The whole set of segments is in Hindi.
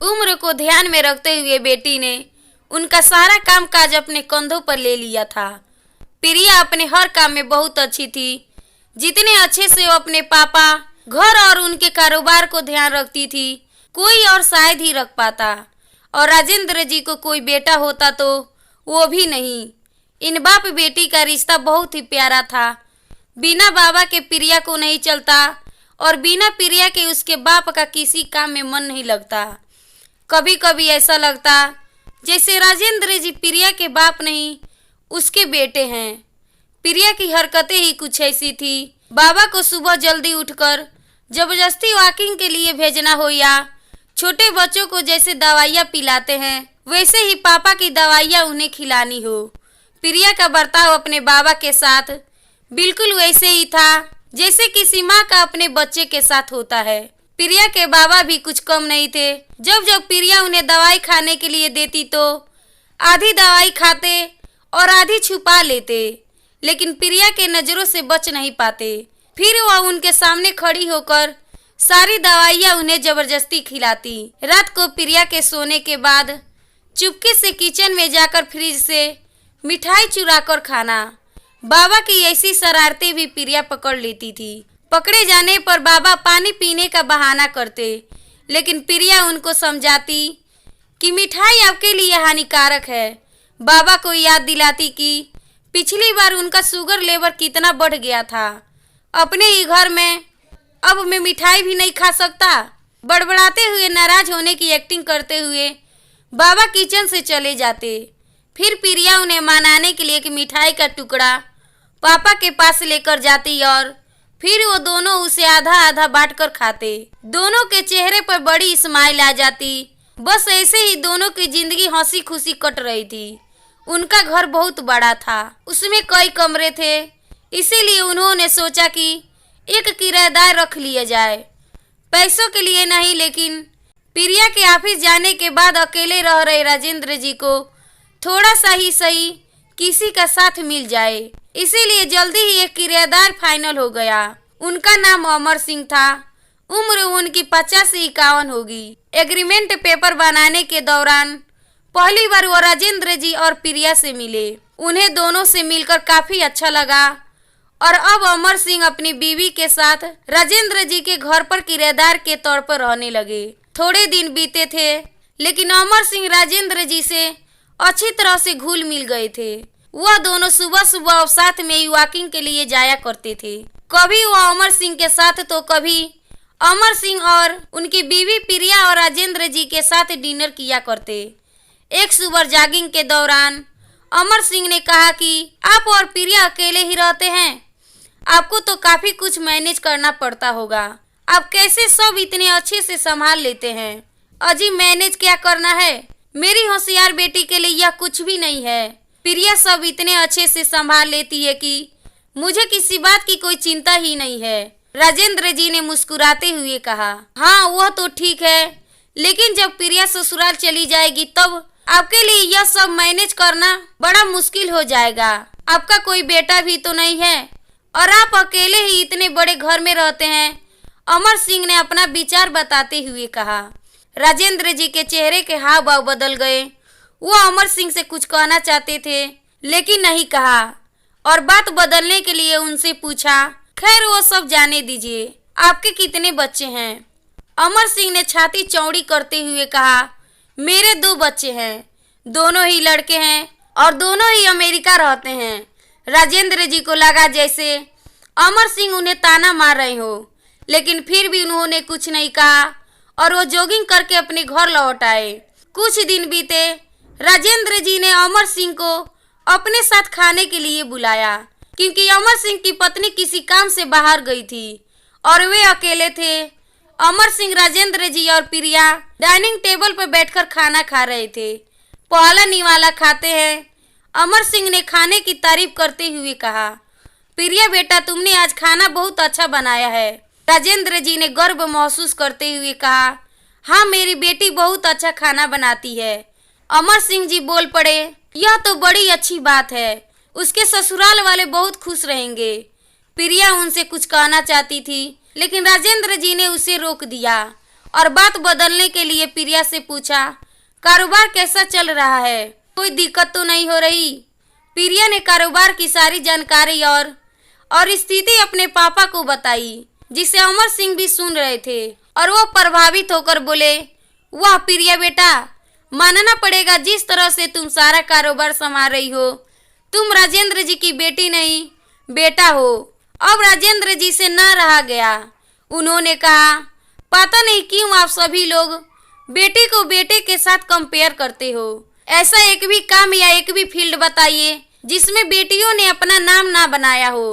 उम्र को ध्यान में रखते हुए बेटी ने उनका सारा काम काज अपने कंधों पर ले लिया था। प्रिया अपने हर काम में बहुत अच्छी थी। जितने अच्छे से वो अपने पापा, घर और उनके कारोबार को ध्यान रखती थी, कोई और शायद ही रख पाता। और राजेंद्र जी को कोई बेटा होता तो वो भी नहीं। इन बाप बेटी का रिश्ता बहुत ही प्यारा था। बिना बाबा के प्रिया को नहीं चलता और बिना प्रिया के उसके बाप का किसी काम में मन नहीं लगता। कभी कभी ऐसा लगता जैसे राजेंद्र जी प्रिया के बाप नहीं, उसके बेटे हैं। प्रिया की हरकतें ही कुछ ऐसी थी। बाबा को सुबह जल्दी उठकर जबरदस्ती वॉकिंग के लिए भेजना हो या छोटे बच्चों को जैसे दवाइयाँ पिलाते हैं वैसे ही पापा की दवाइयाँ उन्हें खिलानी हो। प्रिया का बर्ताव अपने बाबा के साथ बिल्कुल वैसे ही था जैसे किसी माँ का अपने बच्चे के साथ होता है। प्रिया के बाबा भी कुछ कम नहीं थे। जब जब प्रिया उन्हें दवाई खाने के लिए देती तो आधी दवाई खाते और आधी छुपा लेते, लेकिन प्रिया के नज़रों से बच नहीं पाते। फिर वह उनके सामने खड़ी होकर सारी दवाइयाँ उन्हें जबरदस्ती खिलाती। रात को प्रिया के सोने के बाद चुपके से किचन में जाकर फ्रिज से मिठाई चुरा कर खाना। बाबा की ऐसी शरारतें भी प्रिया पकड़ लेती थी। पकड़े जाने पर बाबा पानी पीने का बहाना करते, लेकिन प्रिया उनको समझाती कि मिठाई आपके लिए हानिकारक है। बाबा को याद दिलाती कि पिछली बार उनका शुगर लेवल कितना बढ़ गया था। अपने ही घर में अब मैं मिठाई भी नहीं खा सकता। बड़बड़ाते हुए नाराज होने की एक्टिंग करते हुए बाबा किचन से चले जाते। फिर प्रिया उन्हें मनाने के लिए कि मिठाई का टुकड़ा पापा के पास लेकर जाती और फिर वो दोनों उसे आधा आधा बांटकर खाते। दोनों के चेहरे पर बड़ी स्माइल आ जाती। बस ऐसे ही दोनों की जिंदगी हंसी खुशी कट रही थी। उनका घर बहुत बड़ा था, उसमें कई कमरे थे, इसीलिए उन्होंने सोचा कि एक किराएदार रख लिया जाए। पैसों के लिए नहीं, लेकिन प्रिया के ऑफिस जाने के बाद अकेले रह रहे राजेंद्र जी को थोड़ा सा ही सही किसी का साथ मिल जाए, इसीलिए जल्दी ही एक किराएदार फाइनल हो गया। उनका नाम अमर सिंह था। उम्र उनकी 50 से 51 होगी। एग्रीमेंट पेपर बनाने के दौरान पहली बार वो राजेंद्र जी और प्रिया से मिले। उन्हें दोनों से मिलकर काफी अच्छा लगा और अब अमर सिंह अपनी बीवी के साथ राजेंद्र जी के घर पर किराएदार के तौर पर रहने लगे। थोड़े दिन बीते थे, लेकिन अमर सिंह राजेंद्र जी से अच्छी तरह से घुल मिल गए थे। वह दोनों सुबह सुबह साथ में ही वॉकिंग के लिए जाया करते थे। कभी वह अमर सिंह के साथ तो कभी अमर सिंह और उनकी बीवी प्रिया और राजेंद्र जी के साथ डिनर किया करते। एक सुबह जॉगिंग के दौरान अमर सिंह ने कहा कि आप और प्रिया अकेले ही रहते हैं, आपको तो काफी कुछ मैनेज करना पड़ता होगा। आप कैसे सब इतने अच्छे से संभाल लेते हैं? अजी मैनेज क्या करना है, मेरी होशियार बेटी के लिए यह कुछ भी नहीं है। प्रिया सब इतने अच्छे से संभाल लेती है कि मुझे किसी बात की कोई चिंता ही नहीं है। राजेंद्र जी ने मुस्कुराते हुए कहा, हाँ वह तो ठीक है, लेकिन जब प्रिया ससुराल चली जाएगी तब आपके लिए यह सब मैनेज करना बड़ा मुश्किल हो जाएगा। आपका कोई बेटा भी तो नहीं है और आप अकेले ही इतने बड़े घर में रहते हैं। अमर सिंह ने अपना विचार बताते हुए कहा। राजेंद्र जी के चेहरे के हाव भाव बदल गए। वो अमर सिंह से कुछ कहना चाहते थे, लेकिन नहीं कहा और बात बदलने के लिए उनसे पूछा, खैर वो सब जाने दीजिए, आपके कितने बच्चे हैं? अमर सिंह ने छाती चौड़ी करते हुए कहा, मेरे 2 बच्चे हैं, दोनों ही लड़के हैं और दोनों ही अमेरिका रहते हैं। राजेंद्र जी को लगा जैसे अमर सिंह उन्हें ताना मार रहे हो, लेकिन फिर भी उन्होंने कुछ नहीं कहा और वो जॉगिंग करके अपने घर लौट आए। कुछ दिन बीते। राजेंद्र जी ने अमर सिंह को अपने साथ खाने के लिए बुलाया, क्योंकि अमर सिंह की पत्नी किसी काम से बाहर गई थी और वे अकेले थे। अमर सिंह, राजेंद्र जी और प्रिया डाइनिंग टेबल पर बैठकर खाना खा रहे थे। पहला निवाला खाते हैं। अमर सिंह ने खाने की तारीफ करते हुए कहा, प्रिया बेटा तुमने आज खाना बहुत अच्छा बनाया है। राजेंद्र जी ने गर्व महसूस करते हुए कहा, हाँ मेरी बेटी बहुत अच्छा खाना बनाती है। अमर सिंह जी बोल पड़े, यह तो बड़ी अच्छी बात है, उसके ससुराल वाले बहुत खुश रहेंगे। प्रिया उनसे कुछ कहना चाहती थी, लेकिन राजेंद्र जी ने उसे रोक दिया और बात बदलने के लिए प्रिया से पूछा, कारोबार कैसा चल रहा है, कोई दिक्कत तो नहीं हो रही? प्रिया ने कारोबार की सारी जानकारी और स्थिति अपने पापा को बताई, जिसे अमर सिंह भी सुन रहे थे और वो प्रभावित होकर बोले, वाह प्रिया बेटा, मानना पड़ेगा जिस तरह से तुम सारा कारोबार संभाल रही हो। तुम राजेंद्र जी की बेटी नहीं बेटा हो। अब राजेंद्र जी से न रहा गया। उन्होंने कहा, पता नहीं क्यों आप सभी लोग बेटी को बेटे के साथ कंपेयर करते हो। ऐसा एक भी काम या एक भी फील्ड बताइए जिसमें बेटियों ने अपना नाम ना बनाया हो।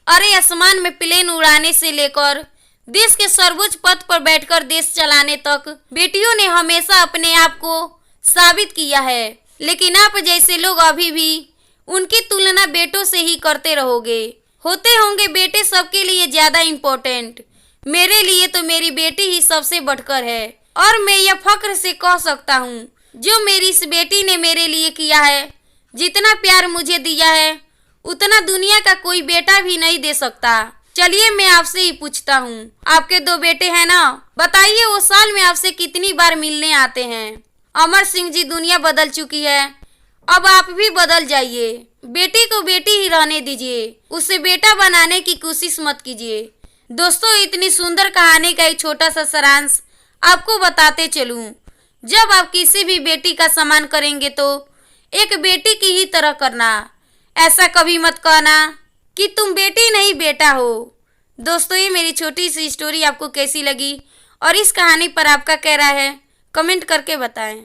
अरे आसमान में प्लेन उड़ाने से लेकर देश के सर्वोच्च पद पर बैठकर देश चलाने तक बेटियों ने हमेशा अपने आप को साबित किया है, लेकिन आप जैसे लोग अभी भी उनकी तुलना बेटों से ही करते रहोगे। होते होंगे बेटे सबके लिए ज्यादा इम्पोर्टेंट, मेरे लिए तो मेरी बेटी ही सबसे बढ़कर है और मैं यह फक्र से कह सकता हूँ, जो मेरी इस बेटी ने मेरे लिए किया है, जितना प्यार मुझे दिया है, उतना दुनिया का कोई बेटा भी नहीं दे सकता। चलिए मैं आपसे ही पूछता हूँ, आपके 2 बेटे हैं ना, बताइए वो साल में आपसे कितनी बार मिलने आते हैं? अमर सिंह जी, दुनिया बदल चुकी है, अब आप भी बदल जाइए। बेटी को बेटी ही रहने दीजिए, उसे बेटा बनाने की कोशिश मत कीजिए। दोस्तों, इतनी सुंदर कहानी का एक छोटा सा सारांश आपको बताते चलूं, जब आप किसी भी बेटी का सम्मान करेंगे तो एक बेटी की ही तरह करना। ऐसा कभी मत कहना कि तुम बेटी नहीं बेटा हो। दोस्तों, ये मेरी छोटी सी स्टोरी आपको कैसी लगी और इस कहानी पर आपका क्या राय है, कमेंट करके बताएं।